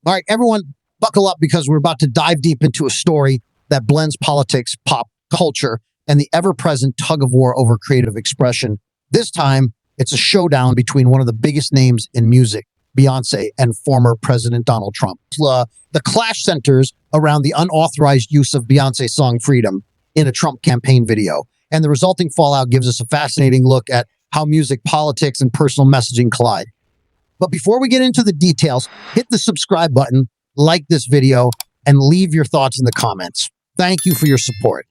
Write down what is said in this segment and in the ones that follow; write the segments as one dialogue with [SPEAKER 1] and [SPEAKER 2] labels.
[SPEAKER 1] All right, everyone, buckle up because we're about to dive deep into a story that blends politics, pop culture, and the ever-present tug of war over creative expression. This time, it's a showdown between one of the biggest names in music, Beyoncé, and former President Donald Trump. The clash centers around the unauthorized use of Beyoncé's song Freedom in a Trump campaign video. And the resulting fallout gives us a fascinating look at how music, politics, and personal messaging collide. But before we get into the details, hit the subscribe button, like this video, and leave your thoughts in the comments. Thank you for your support.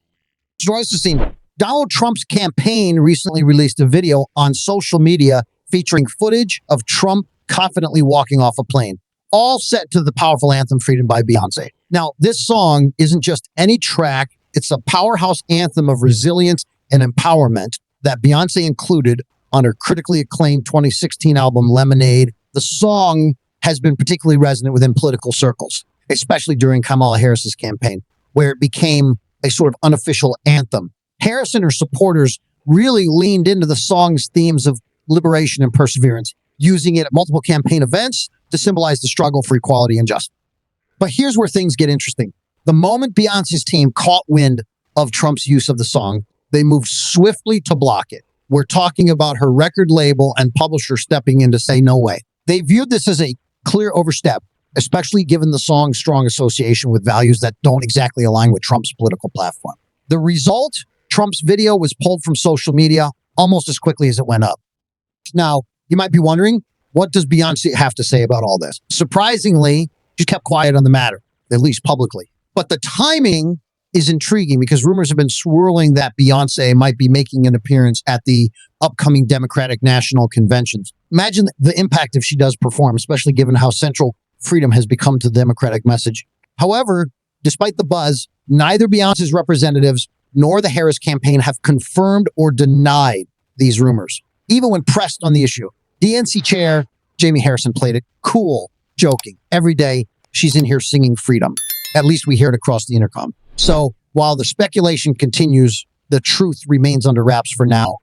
[SPEAKER 1] Joyce has seen Donald Trump's campaign recently released a video on social media featuring footage of Trump confidently walking off a plane, all set to the powerful anthem Freedom by Beyoncé. Now, this song isn't just any track. It's a powerhouse anthem of resilience and empowerment that Beyoncé included on her critically acclaimed 2016 album Lemonade. The song has been particularly resonant within political circles, especially during Kamala Harris's campaign, where it became a sort of unofficial anthem. Harris and her supporters really leaned into the song's themes of liberation and perseverance, using it at multiple campaign events to symbolize the struggle for equality and justice. But here's where things get interesting. The moment Beyoncé's team caught wind of Trump's use of the song, they moved swiftly to block it. We're talking about her record label and publisher stepping in to say no way. They viewed this as a clear overstep, especially given the song's strong association with values that don't exactly align with Trump's political platform. The result, Trump's video was pulled from social media almost as quickly as it went up. Now, you might be wondering, what does Beyoncé have to say about all this? Surprisingly, she kept quiet on the matter, at least publicly. But the timing is intriguing because rumors have been swirling that Beyoncé might be making an appearance at the upcoming Democratic National Conventions. Imagine the impact if she does perform, especially given how central freedom has become to the Democratic message. However, despite the buzz, neither Beyoncé's representatives nor the Harris campaign have confirmed or denied these rumors. Even when pressed on the issue, DNC chair Jamie Harrison played it cool, joking. Every day, she's in here singing freedom. At least we hear it across the intercom. So while the speculation continues, the truth remains under wraps for now.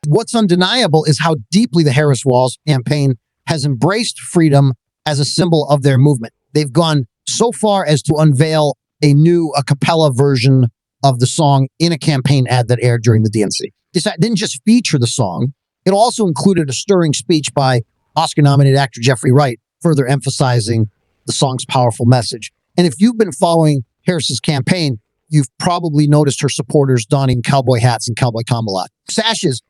[SPEAKER 1] What's undeniable is how deeply the Harris Walls campaign has embraced freedom as a symbol of their movement. They've gone so far as to unveil a new a cappella version of the song in a campaign ad that aired during the DNC. This ad didn't just feature the song. It also included a stirring speech by Oscar-nominated actor Jeffrey Wright, further emphasizing the song's powerful message. And if you've been following Harris's campaign, you've probably noticed her supporters donning cowboy hats and cowboy tom a lot. Sashes,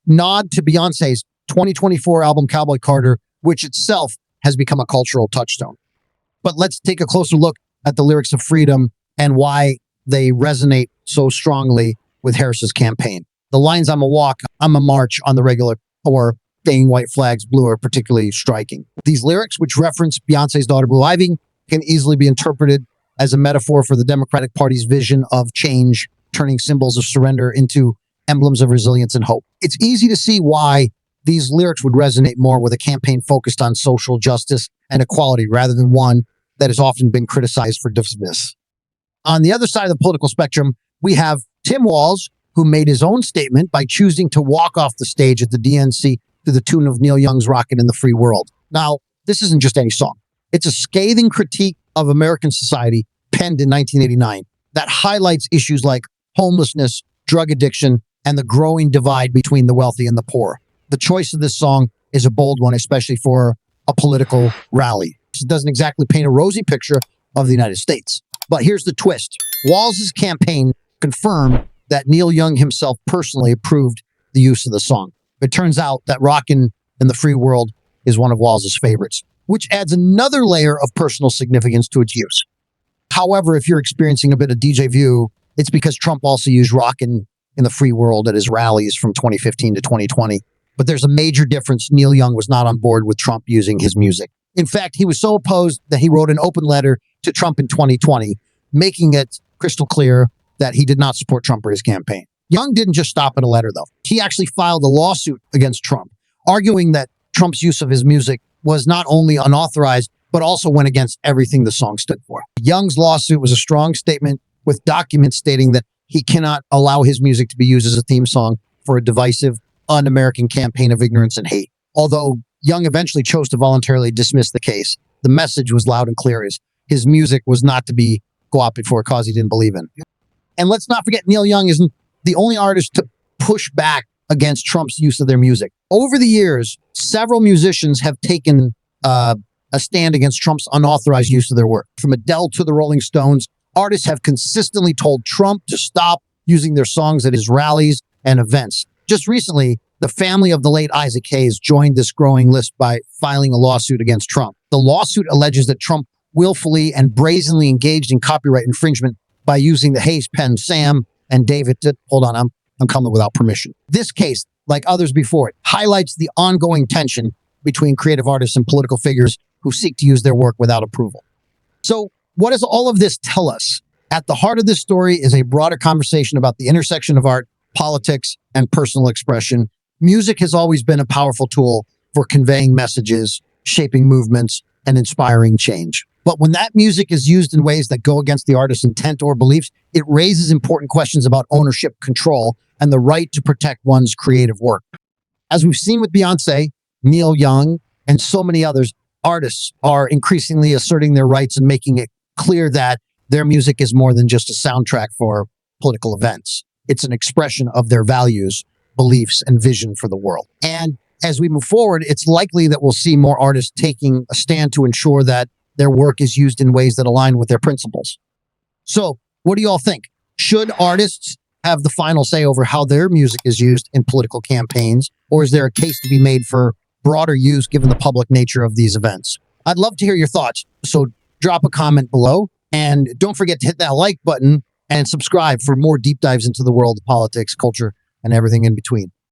[SPEAKER 1] nod to Beyoncé's 2024 album Cowboy Carter, which itself has become a cultural touchstone. But let's take a closer look at the lyrics of Freedom and why they resonate so strongly with Harris's campaign. The lines, "I'm a walk, I'm a march" on the regular, or "staying white flags blue" are particularly striking. These lyrics, which reference Beyoncé's daughter Blue Ivy, can easily be interpreted as a metaphor for the Democratic Party's vision of change, turning symbols of surrender into emblems of resilience and hope. It's easy to see why these lyrics would resonate more with a campaign focused on social justice and equality rather than one that has often been criticized for divisiveness. On the other side of the political spectrum, we have Tim Walz, who made his own statement by choosing to walk off the stage at the DNC to the tune of Neil Young's "Rockin' in the Free World." Now, this isn't just any song. It's a scathing critique of American society penned in 1989 that highlights issues like homelessness, drug addiction, and the growing divide between the wealthy and the poor. The choice of this song is a bold one, especially for a political rally. It doesn't exactly paint a rosy picture of the United States. But here's the twist. Walz's campaign confirmed that Neil Young himself personally approved the use of the song. It turns out that "Rockin' in the Free World" is one of Walz's favorites, which adds another layer of personal significance to its use. However, if you're experiencing a bit of DJ view, it's because Trump also used "Rockin' in the Free World" at his rallies from 2015 to 2020. But there's a major difference. Neil Young was not on board with Trump using his music. In fact, he was so opposed that he wrote an open letter to Trump in 2020, making it crystal clear that he did not support Trump or his campaign. Young didn't just stop at a letter, though. He actually filed a lawsuit against Trump, arguing that Trump's use of his music was not only unauthorized, but also went against everything the song stood for. Young's lawsuit was a strong statement with documents stating that he cannot allow his music to be used as a theme song for a divisive, un-American campaign of ignorance and hate. Although Young eventually chose to voluntarily dismiss the case, the message was loud and clear. His music was not to be co-opted for a cause he didn't believe in. And let's not forget, Neil Young isn't the only artist to push back against Trump's use of their music. Over the years, several musicians have taken a stand against Trump's unauthorized use of their work. From Adele to the Rolling Stones, artists have consistently told Trump to stop using their songs at his rallies and events. Just recently, the family of the late Isaac Hayes joined this growing list by filing a lawsuit against Trump. The lawsuit alleges that Trump willfully and brazenly engaged in copyright infringement by using the Hayes pen Sam and David to, hold on, I'm coming without permission. This case, like others before it, highlights the ongoing tension between creative artists and political figures who seek to use their work without approval. So what does all of this tell us? At the heart of this story is a broader conversation about the intersection of art, politics, and personal expression. Music has always been a powerful tool for conveying messages, shaping movements, and inspiring change. But when that music is used in ways that go against the artist's intent or beliefs, it raises important questions about ownership, control, and the right to protect one's creative work. As we've seen with Beyoncé, Neil Young, and so many others, artists are increasingly asserting their rights and making it clear that their music is more than just a soundtrack for political events. It's an expression of their values, beliefs, and vision for the world. And as we move forward, it's likely that we'll see more artists taking a stand to ensure that their work is used in ways that align with their principles. So, what do you all think? Should artists have the final say over how their music is used in political campaigns, or is there a case to be made for broader use given the public nature of these events? I'd love to hear your thoughts, so drop a comment below, and don't forget to hit that like button and subscribe for more deep dives into the world of politics, culture, and everything in between.